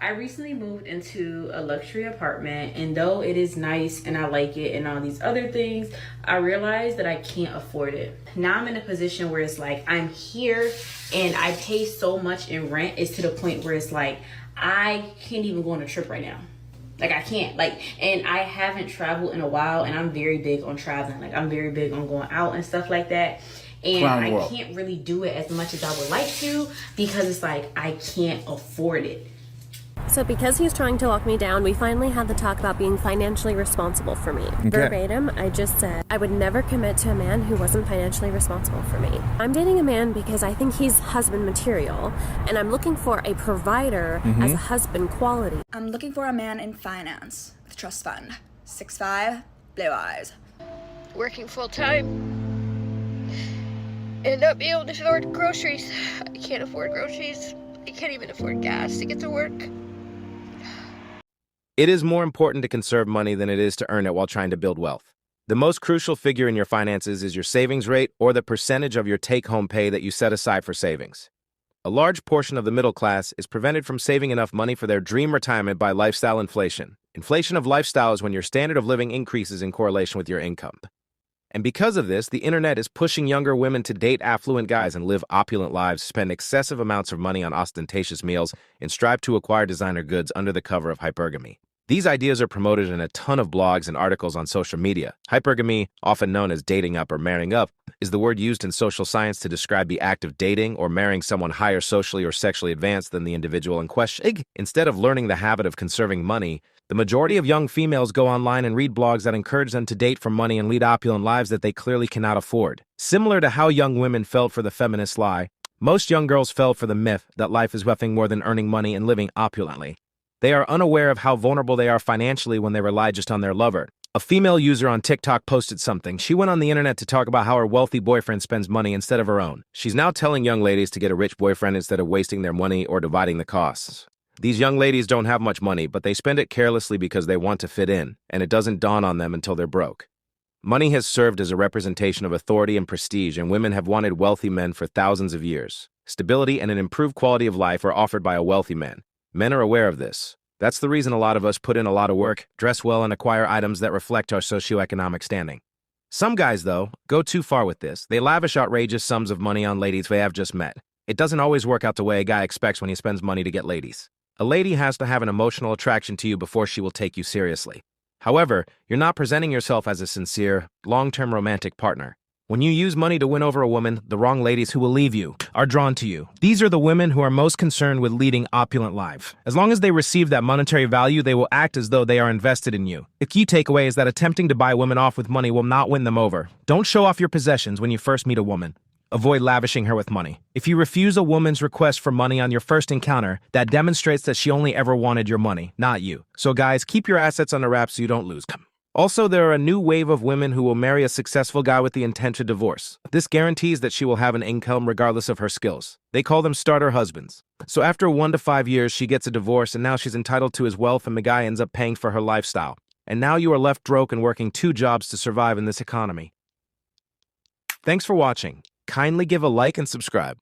I recently moved into a luxury apartment, and though it is nice and I like it and all these other things, I realized that I can't afford it. Now I'm in a position where it's like I'm here and I pay so much in rent. It's to the point where it's like I can't even go on a trip right now. Like I can't, and I haven't traveled in a while, and I'm very big on traveling. Like I'm very big on going out and stuff like that. And I can't really do it as much as I would like to because it's like I can't afford it. So because he's trying to lock me down, we finally had the talk about being financially responsible for me. Okay. Verbatim, I just said I would never commit to a man who wasn't financially responsible for me. I'm dating a man because I think he's husband material, and I'm looking for a provider as a husband quality. I'm looking for a man in finance with trust fund. 6'5", blue eyes. Working full time and not being able to afford groceries. I can't afford groceries. I can't even afford gas to get to work. It is more important to conserve money than it is to earn it while trying to build wealth. The most crucial figure in your finances is your savings rate or the percentage of your take-home pay that you set aside for savings. A large portion of the middle class is prevented from saving enough money for their dream retirement by lifestyle inflation. Inflation of lifestyle is when your standard of living increases in correlation with your income. And because of this, the internet is pushing younger women to date affluent guys and live opulent lives, spend excessive amounts of money on ostentatious meals, and strive to acquire designer goods under the cover of hypergamy. These ideas are promoted in a ton of blogs and articles on social media. Hypergamy, often known as dating up or marrying up, is the word used in social science to describe the act of dating or marrying someone higher socially or sexually advanced than the individual in question. Instead of learning the habit of conserving money, the majority of young females go online and read blogs that encourage them to date for money and lead opulent lives that they clearly cannot afford. Similar to how young women fell for the feminist lie, most young girls fell for the myth that life is nothing more than earning money and living opulently. They are unaware of how vulnerable they are financially when they rely just on their lover. A female user on TikTok posted something. She went on the internet to talk about how her wealthy boyfriend spends money instead of her own. She's now telling young ladies to get a rich boyfriend instead of wasting their money or dividing the costs. These young ladies don't have much money, but they spend it carelessly because they want to fit in, and it doesn't dawn on them until they're broke. Money has served as a representation of authority and prestige, and women have wanted wealthy men for thousands of years. Stability and an improved quality of life are offered by a wealthy man. Men are aware of this. That's the reason a lot of us put in a lot of work, dress well, and acquire items that reflect our socioeconomic standing. Some guys, though, go too far with this. They lavish outrageous sums of money on ladies they have just met. It doesn't always work out the way a guy expects when he spends money to get ladies. A lady has to have an emotional attraction to you before she will take you seriously. However, you're not presenting yourself as a sincere, long-term romantic partner. When you use money to win over a woman, the wrong ladies who will leave you are drawn to you. These are the women who are most concerned with leading opulent lives. As long as they receive that monetary value, they will act as though they are invested in you. The key takeaway is that attempting to buy women off with money will not win them over. Don't show off your possessions when you first meet a woman. Avoid lavishing her with money. If you refuse a woman's request for money on your first encounter, that demonstrates that she only ever wanted your money, not you. So guys, keep your assets under wraps so you don't lose them. Also, there are a new wave of women who will marry a successful guy with the intent to divorce. This guarantees that she will have an income regardless of her skills. They call them starter husbands. So after 1 to 5 years, she gets a divorce and now she's entitled to his wealth and the guy ends up paying for her lifestyle. And now you are left broke and working 2 jobs to survive in this economy. Thanks for watching. Kindly give a like and subscribe.